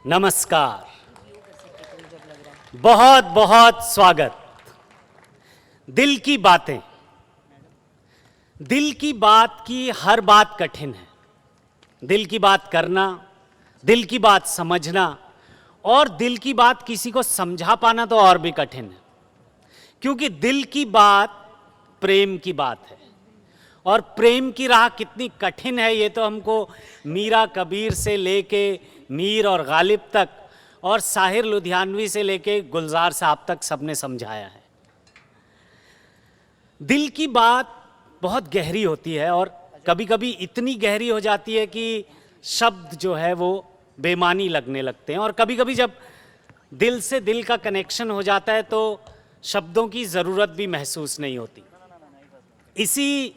नमस्कार, बहुत बहुत स्वागत। दिल की बातें। दिल की बात की हर बात कठिन है। दिल की बात करना, दिल की बात समझना और दिल की बात किसी को समझा पाना तो और भी कठिन है, क्योंकि दिल की बात प्रेम की बात है। और प्रेम की राह कितनी कठिन है ये तो हमको मीरा कबीर से लेके मीर और गालिब तक और साहिर लुधियानवी से लेके गुलजार साहब तक सबने समझाया है। दिल की बात बहुत गहरी होती है और कभी कभी इतनी गहरी हो जाती है कि शब्द जो है वो बेमानी लगने लगते हैं। और कभी कभी जब दिल से दिल का कनेक्शन हो जाता है तो शब्दों की ज़रूरत भी महसूस नहीं होती। इसी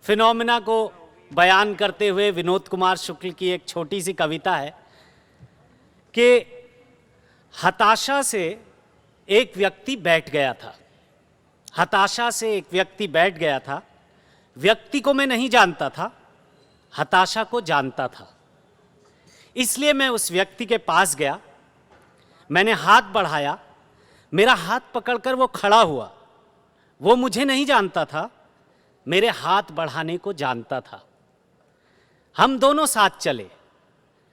फिनोमिना को बयान करते हुए विनोद कुमार शुक्ल की एक छोटी सी कविता है कि हताशा से एक व्यक्ति बैठ गया था। हताशा से एक व्यक्ति बैठ गया था। व्यक्ति को मैं नहीं जानता था, हताशा को जानता था। इसलिए मैं उस व्यक्ति के पास गया, मैंने हाथ बढ़ाया, मेरा हाथ पकड़कर वो खड़ा हुआ। वो मुझे नहीं जानता था, मेरे हाथ बढ़ाने को जानता था। हम दोनों साथ चले।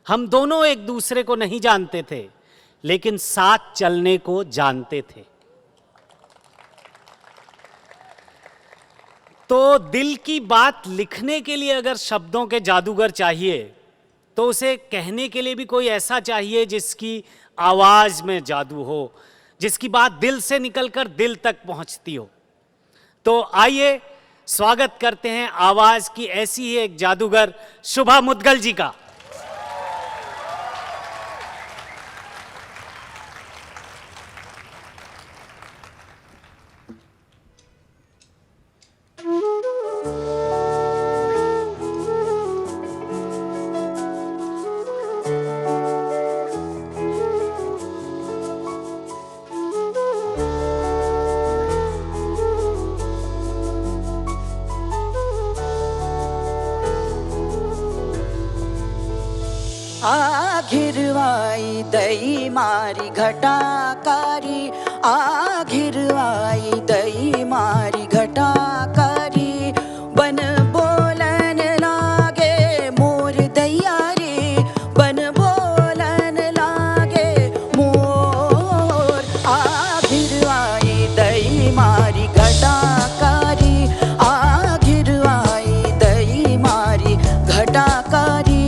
हम दोनों एक दूसरे को नहीं जानते थे, लेकिन साथ चलने को जानते थे। तो दिल की बात लिखने के लिए अगर शब्दों के जादूगर चाहिए तो उसे कहने के लिए भी कोई ऐसा चाहिए जिसकी आवाज में जादू हो, जिसकी बात दिल से निकलकर दिल तक पहुंचती हो। तो आइए स्वागत करते हैं आवाज की ऐसी ही एक जादूगर शुभा मुद्गल जी का। आघिरवाई दई मारी घटाकारी, आघिरवाई दई मारी घटाकारी। बन बोलन लागे मोर दैया रे, बन बोलन लागे मोर। आघिरवाई दई मारी घटाकारी, आघिरवाई दई मारी घटाकारी।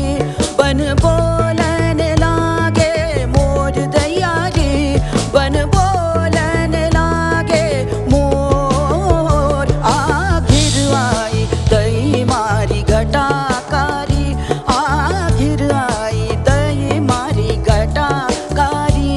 बन बोलन लागे मोर दैया रे, बन बोलन लागे मोर। आघिरवाई दई मारी घटाकारी, आघिरवाई दई मारी घटाकारी।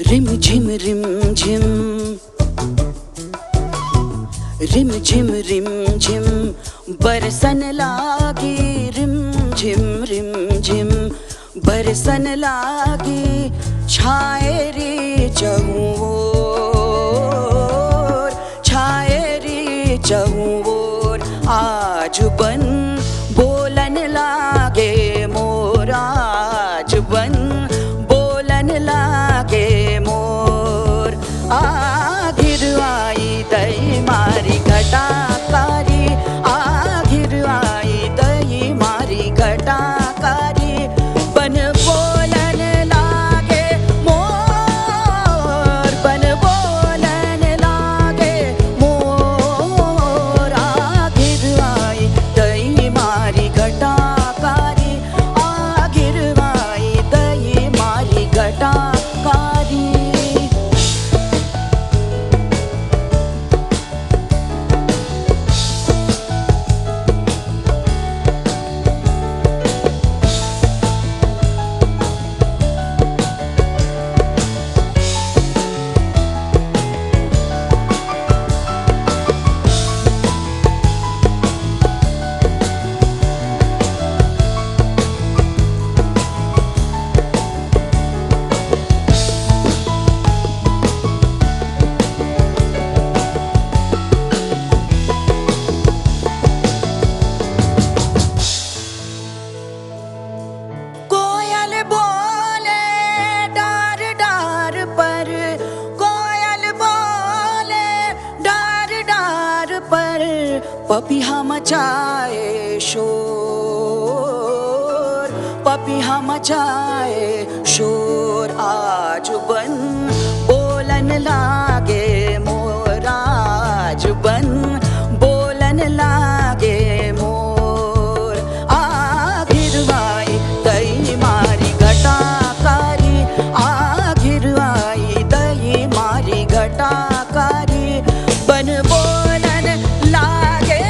रिम झिम रिम झिम, रिम झिम बरसन लागी। रिम झिम बरसन लागी। छाए रे चहुँ ओर, छाए रे चहुँ ओर। आज बन बोलन लागे मोर, आज बन बोलन लागे मोर। आघिरवाई दई मारी घटाकारी, आघिरवाई दई मारी घटाकारी। बन बोलन लागे मोर, बन बोलन लागे मोर। आघिरवाई दई मारी घटाकारी। पपीहा मचाए शोर, पपीहा मचाए शोर, आज बन बोलन लागे मोर, आज बन बोलन लागे मोर। आ गिरवाई दई मारी घटाकारी, आ गिरवाई दई मारी घटाकारी, बन बोलन लागे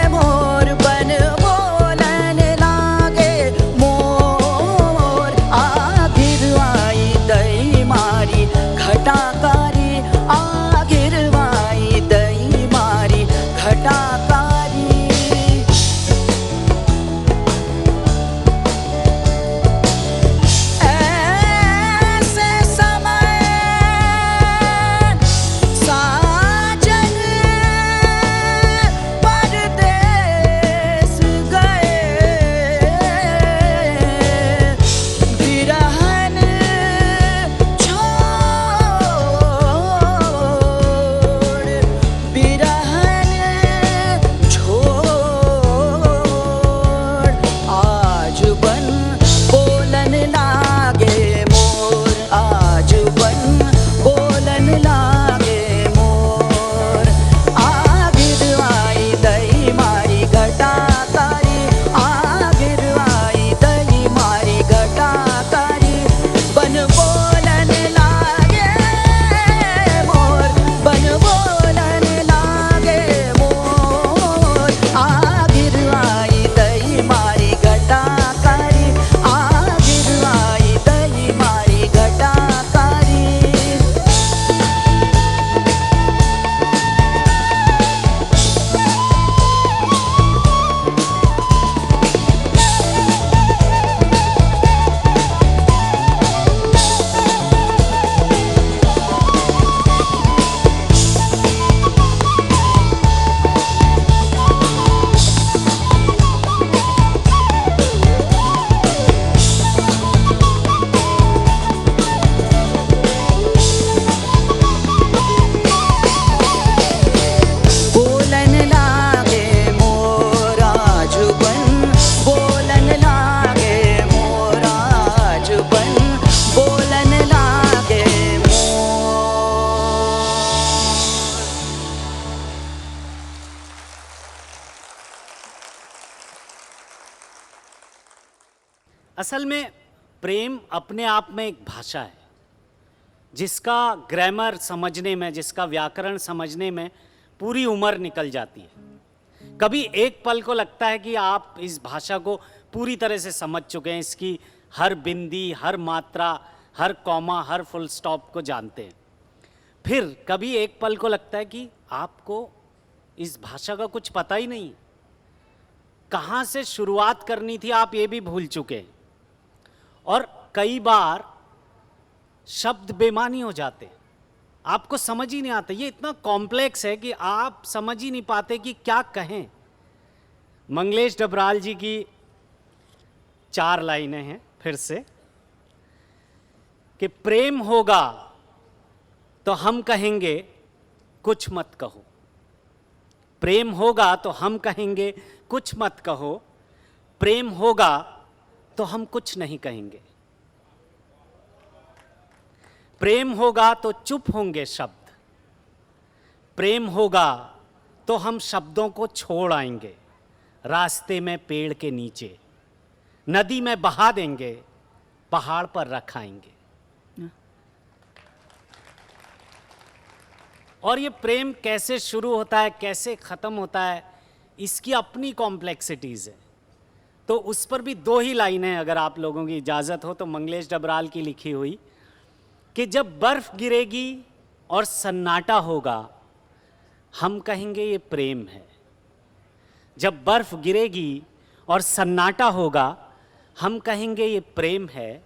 मोर, बन बोलन लागे मोर। आ गिरवाई दई मारी घटाकारी, आ गिरवाई दई मारी घटाकारी। ऐसे समय साजन परदेस गए, बिरहन छोड़, बिरहन छोड़, आज बन बोलन लागे मोर, आज बन बोलन लागे मोर। आ गिरवाई दई मारी घटाकारी, आ गिरवाई दई मारी घटाकारी, बन बोलन लागे मोर, बन बोलन लागे मोर। आ गिरवाई दई मारी घटाकारी, आ गिरवाई दई मारी घटाकारी। बोलन लागे मोर, आज बन बोलन लागे मोर, आज बन बोलन लागे मोर। असल में प्रेम अपने आप में एक भाषा है जिसका ग्रामर समझने में, जिसका व्याकरण समझने में पूरी उम्र निकल जाती है। कभी एक पल को लगता है कि आप इस भाषा को पूरी तरह से समझ चुके हैं, इसकी हर बिंदी, हर मात्रा, हर कॉमा, हर फुल स्टॉप को जानते हैं। फिर कभी एक पल को लगता है कि आपको इस भाषा का कुछ पता ही नहीं, कहाँ से शुरुआत करनी थी आप ये भी भूल चुके हैं। और कई बार शब्द बेमानी हो जाते हैं, आपको समझ ही नहीं आता। ये इतना कॉम्प्लेक्स है कि आप समझ ही नहीं पाते कि क्या कहें। मंगलेश डबराल जी की 4 लाइनें हैं फिर से कि प्रेम होगा तो हम कहेंगे कुछ मत कहो, प्रेम होगा तो हम कहेंगे कुछ मत कहो, प्रेम होगा तो हम कुछ नहीं कहेंगे, प्रेम होगा तो चुप होंगे शब्द, प्रेम होगा तो हम शब्दों को छोड़ आएंगे, रास्ते में पेड़ के नीचे, नदी में बहा देंगे, पहाड़ पर रख आएंगे। और ये प्रेम कैसे शुरू होता है, कैसे ख़त्म होता है, इसकी अपनी कॉम्प्लेक्सिटीज़ है। तो उस पर भी 2 ही लाइनें अगर आप लोगों की इजाज़त हो तो मंगलेश डबराल की लिखी हुई कि जब बर्फ़ गिरेगी और सन्नाटा होगा हम कहेंगे ये प्रेम है। जब बर्फ़ गिरेगी और सन्नाटा होगा हम कहेंगे ये प्रेम है।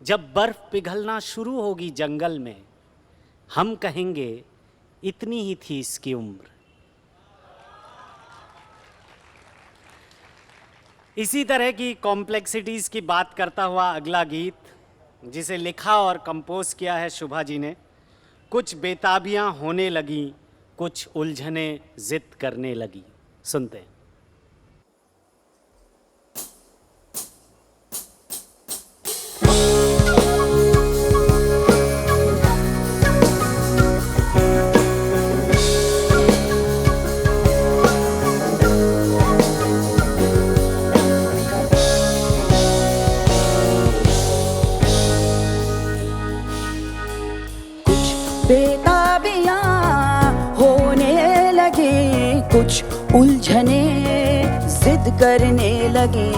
जब बर्फ़ पिघलना शुरू होगी जंगल में हम कहेंगे इतनी ही थी इसकी उम्र। इसी तरह की कॉम्प्लेक्सिटीज़ की बात करता हुआ अगला गीत जिसे लिखा और कंपोज किया है शुभा जी ने। कुछ बेताबियाँ होने लगीं, कुछ उलझने जिद करने लगी। सुनते हैं। बेताबियां होने लगी, कुछ उलझने जिद करने लगी।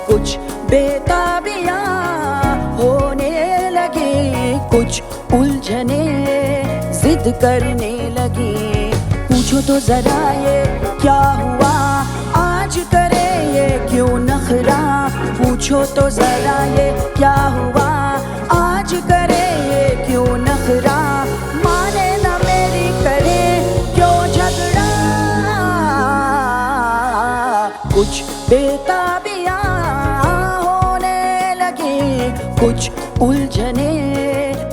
कुछ बेताबियां होने लगी, कुछ उलझने जिद करने लगी। पूछो तो जरा ये क्या हुआ, आज करे ये क्यों नखरा। पूछो तो जरा ये क्या हुआ, आज करे ये क्यों नखरा। माने ना मेरी करे क्यों झगड़ा। कुछ बेताबियां होने लगी, कुछ उलझने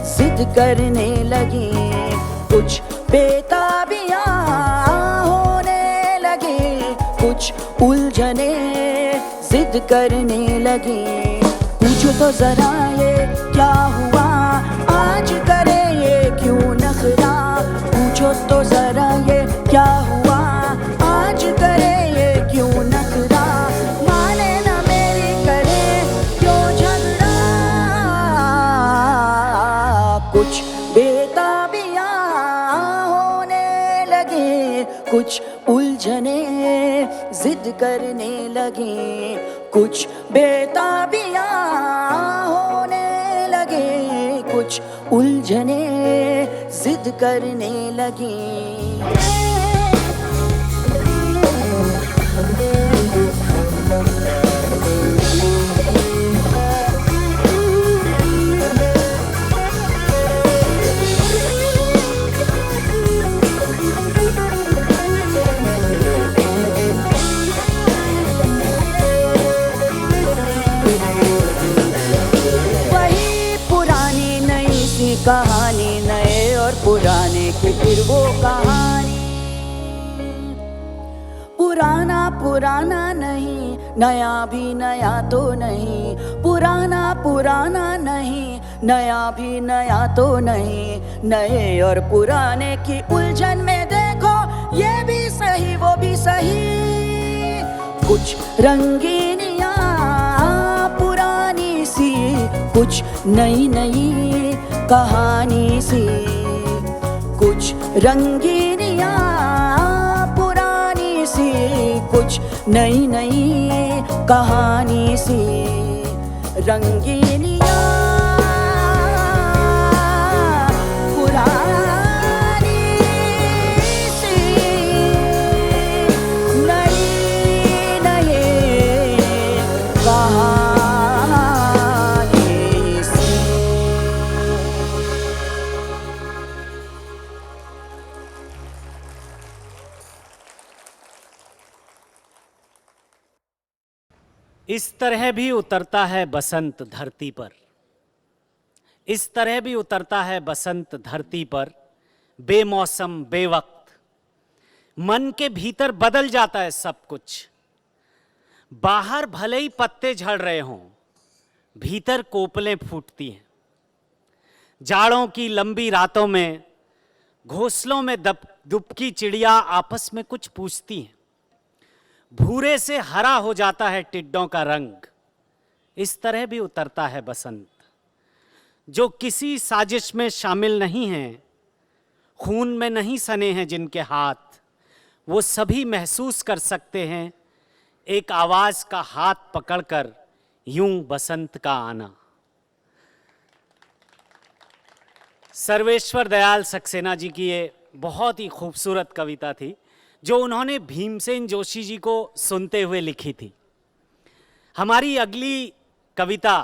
जिद करने लगी। कुछ बेताबियां होने लगी, कुछ उलझने जिद करने लगी। पूछो तो जरा ये क्या हुआ, आज करे ये क्यों नखरा। पूछो तो जरा ये क्या हुआ, आज करे ये क्यों नखरा। माने ना मेरी करे क्यों झगड़ा। कुछ बेताबियां होने लगी, कुछ उलझने जिद करने लगी। कुछ बेताबियां होने लगी, कुछ उलझने जिद करने लगी। कहानी नए और पुराने की फिर वो कहानी। पुराना पुराना नहीं, नया भी नया तो नहीं। पुराना पुराना नहीं, नया भी नया तो नहीं। नए और पुराने की उलझन में देखो, ये भी सही वो भी सही। कुछ रंगीनियां पुरानी सी, कुछ नई नई कहानी सी। कुछ रंगीनियां पुरानी सी, कुछ नई नई कहानी सी। रंगीनियां पुरानी सी, नई नई कहानी। इस तरह भी उतरता है बसंत धरती पर। इस तरह भी उतरता है बसंत धरती पर, बेमौसम बेवक्त। मन के भीतर बदल जाता है सब कुछ। बाहर भले ही पत्ते झड़ रहे हों, भीतर कोपलें फूटती हैं। जाड़ों की लंबी रातों में घोंसलों में दुबकी चिड़िया आपस में कुछ पूछती हैं। भूरे से हरा हो जाता है टिड्डों का रंग। इस तरह भी उतरता है बसंत। जो किसी साजिश में शामिल नहीं हैं, खून में नहीं सने हैं जिनके हाथ, वो सभी महसूस कर सकते हैं एक आवाज का हाथ पकड़कर यूं बसंत का आना। सर्वेश्वर दयाल सक्सेना जी की ये बहुत ही खूबसूरत कविता थी, जो उन्होंने भीमसेन जोशी जी को सुनते हुए लिखी थी। हमारी अगली कविता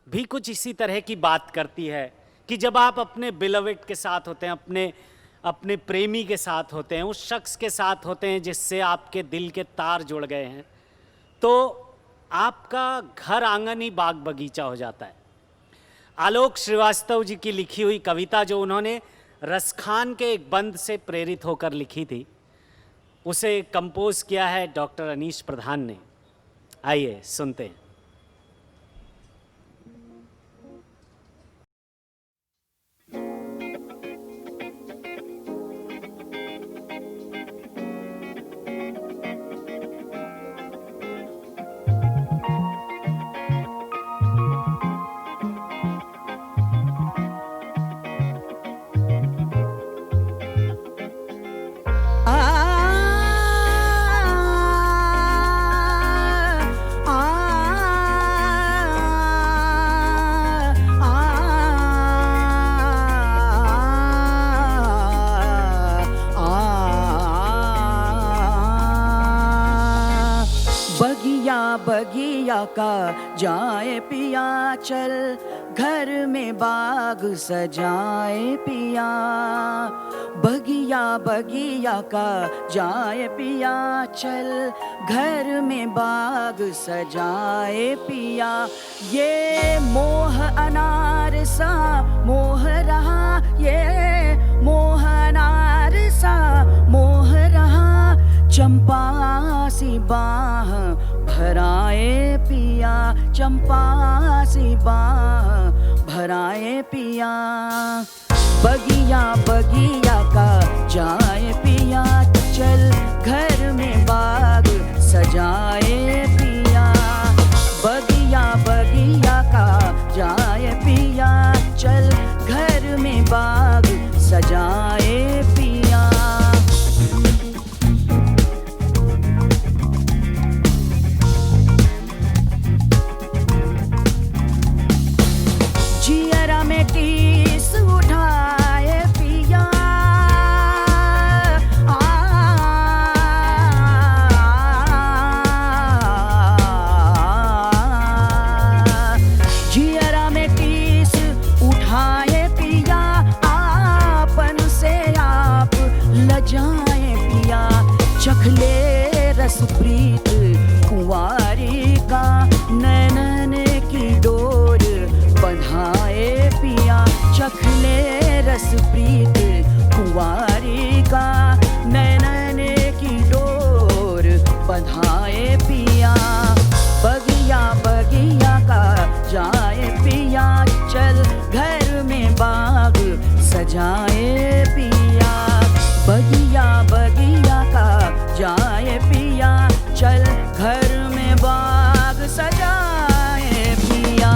भी कुछ इसी तरह की बात करती है कि जब आप अपने बिलवेड के साथ होते हैं, अपने प्रेमी के साथ होते हैं, उस शख्स के साथ होते हैं जिससे आपके दिल के तार जुड़ गए हैं, तो आपका घर आंगन ही बाग बगीचा हो जाता है। आलोक श्रीवास्तव जी की लिखी हुई कविता, जो उन्होंने रसखान के एक बंद से प्रेरित होकर लिखी थी। उसे कंपोज किया है डॉक्टर अनीश प्रधान ने। आइए सुनते हैं। बगिया का जाए पिया चल, घर में बाग सजाए पिया। बगिया बगिया का जाए पिया चल, घर में बाग सजाए पिया। ये मोह अनार सा मोह रहा, ये मोह अनार सा मोह रहा। चंपा सी बाह भराए पिया, चंपा सी बाह भराए पिया। बगिया बगिया का जाए पिया चल, घर में बाग सजाए पिया। बगिया बगिया का जाए पिया चल, घर में बाग सजाए पिया। जियरा में टीस उठाए पिया, जियरा में टीस उठाए पिया। आपन से आप लजाए पिया, चखले रस प्रीत कुंवारी का। नैनन की डोर बंधाए पिया, चखले रस प्रीत कुंवारी का। नैनन की डोर बंधाए पिया। बगिया बगिया का जाए पिया चल, घर में बाग सजाए पिया। बगिया बगिया का जाए पिया चल, घर में बाग सजाए पिया।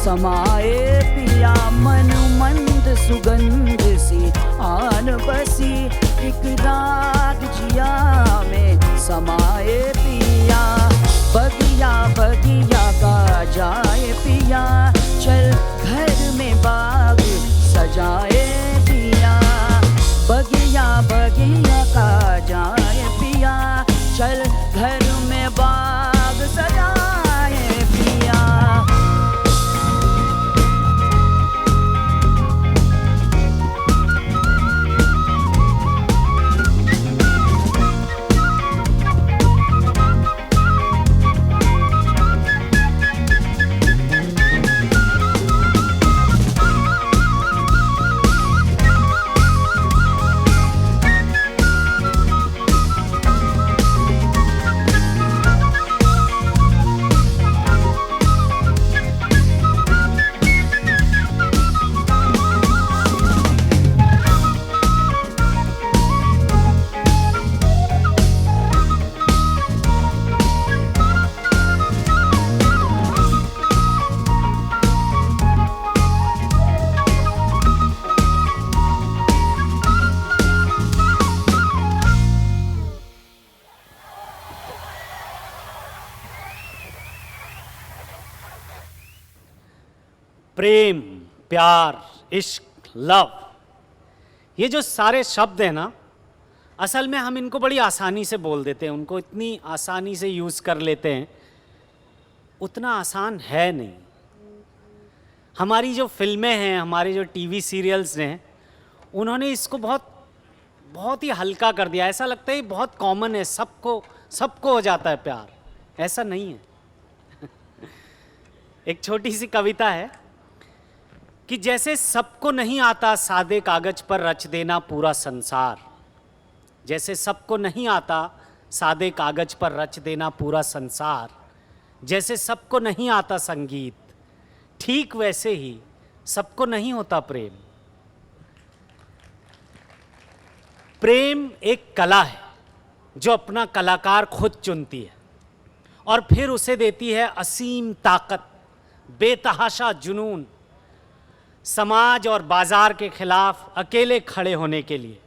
समाए पिया मन मंद सुगंध सी आन बसी एक रात जिया में समाए पिया, बगिया बगिया का जाए पिया, चल घर में बाग सजाए पिया, बगिया बगिया का जाए पिया, चल घर में बाग सजाए पिया। प्रेम, प्यार, इश्क, लव, ये जो सारे शब्द हैं ना, असल में हम इनको बड़ी आसानी से बोल देते हैं, उनको इतनी आसानी से यूज़ कर लेते हैं, उतना आसान है नहीं। हमारी जो फिल्में हैं, हमारे जो टीवी सीरियल्स हैं, उन्होंने इसको बहुत ही हल्का कर दिया। ऐसा लगता है बहुत कॉमन है, सबको हो जाता है प्यार। ऐसा नहीं है। एक छोटी सी कविता है कि जैसे सबको नहीं आता सादे कागज पर रच देना पूरा संसार, जैसे सबको नहीं आता सादे कागज पर रच देना पूरा संसार, जैसे सबको नहीं आता संगीत, ठीक वैसे ही सबको नहीं होता प्रेम। प्रेम एक कला है जो अपना कलाकार खुद चुनती है और फिर उसे देती है असीम ताकत, बेतहाशा जुनून, समाज और बाजार के खिलाफ अकेले खड़े होने के लिए,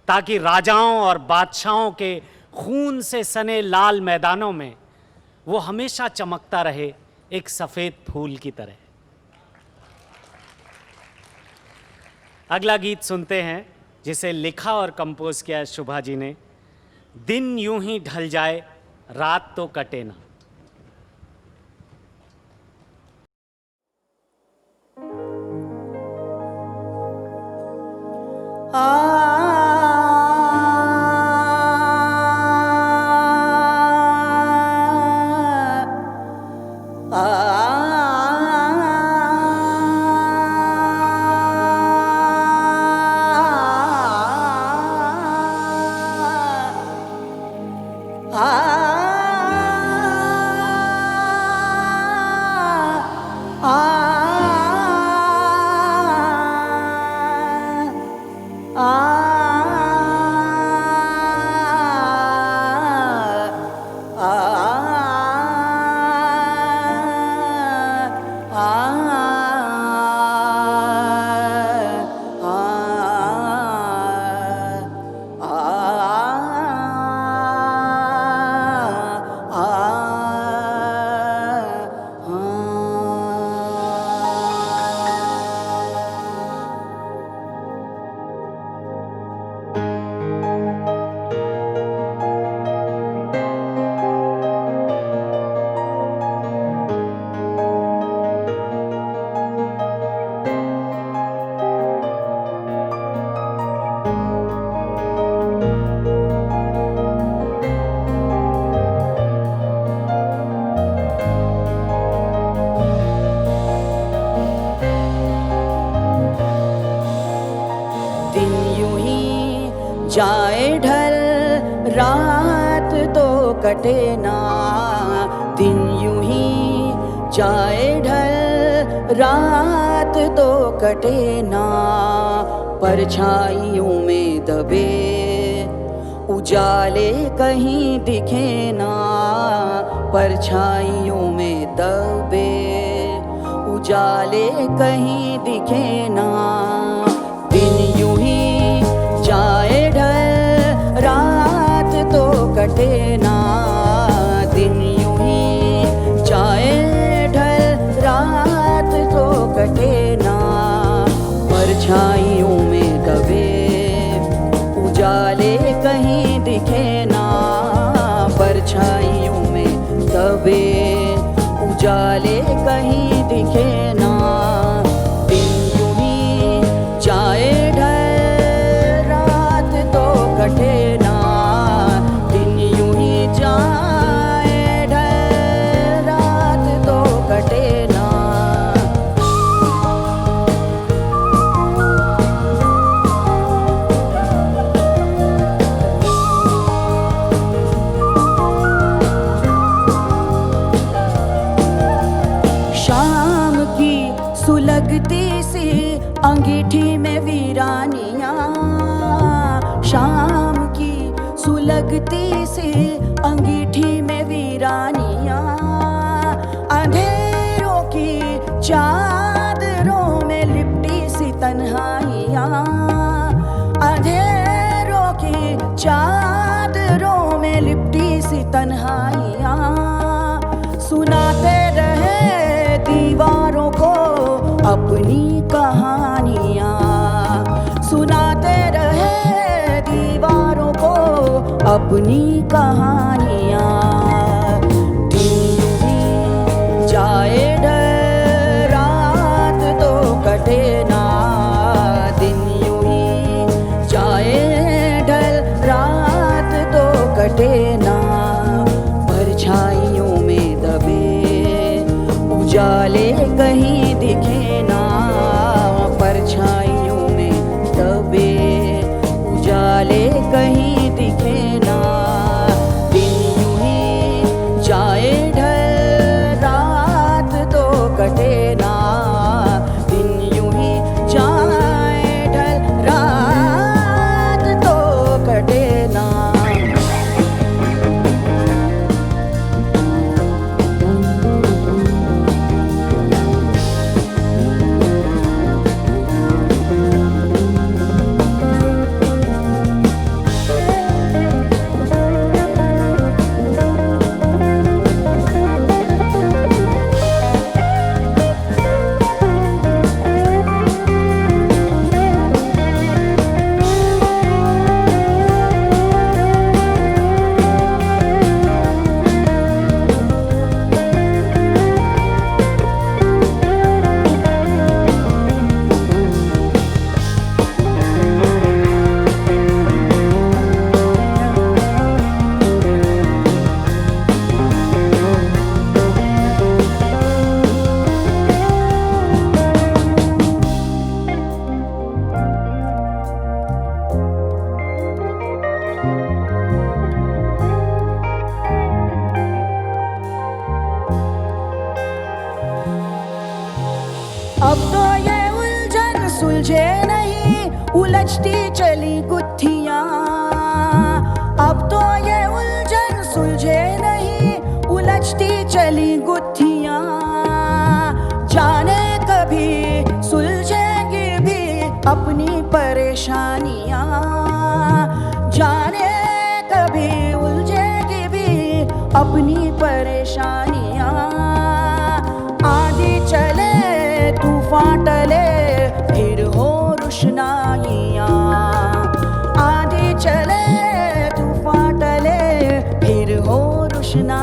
ताकि राजाओं और बादशाहों के खून से सने लाल मैदानों में वो हमेशा चमकता रहे एक सफ़ेद फूल की तरह। अगला गीत सुनते हैं जिसे लिखा और कंपोज किया है शुभा जी ने। दिन यूं ही ढल जाए रात तो कटे ना। जाए ढल रात तो कटे ना, दिन यूं ही जाए ढल रात तो कटे ना, परछाइयों में दबे उजाले कहीं दिखे ना, परछाइयों में दबे उजाले कहीं दिखे ना, दिन यूं ही जाए ढल कटे ना, दिन यूं ही जाए ढल रात तो कटे ना, परछाइयों में दबे उजाले कहीं दिखे ना, परछाइयों में दबे उजाले कहीं दिखे ना, दिन यूं ही जाए ढल रात तो कटे ना, दिन यूं ही जाए ढल रात तो कटे ना। शाम की सुलगती सी अंगीठी में वीरानियां, शाम की सुलगती सी अंगीठी में वीरानियां, अंधेरों की चादरों में लिपटी सी तन्हाइयां, अंधेरों की चादरों में लिपटी सी तन्हाइयां, सुनाते रहे दीवारों को अपनी कहानियां, सुनाते रहे दीवारों को अपनी कहानियां, दिन यूं ही जाए ढल रात तो कटे ना, दिन यूं ही जाए ढल रात तो कटे ना, परछाइयों में दबे उजाले कहीं दिखे ना, परछाइयों में दबे उजाले कहीं दिखे ना, दिन यूं ही जाए ढल रात तो कटे ना, दिन यूं ही जाए ढल रात तो कटे ना। अब तो ये उलझन सुलझे नहीं, उलझती चली गुत्थियां, अब तो ये उलझन सुलझे नहीं, उलझती चली गुत्थियां, जाने कभी सुलझेंगी भी अपनी परेशानियां, जाने कभी उलझेंगी भी अपनी परेशानियां, आंधी चले तूफान टले फिर हो रुशनाइयां, आंधी चले तूफान टले फिर हो रुशना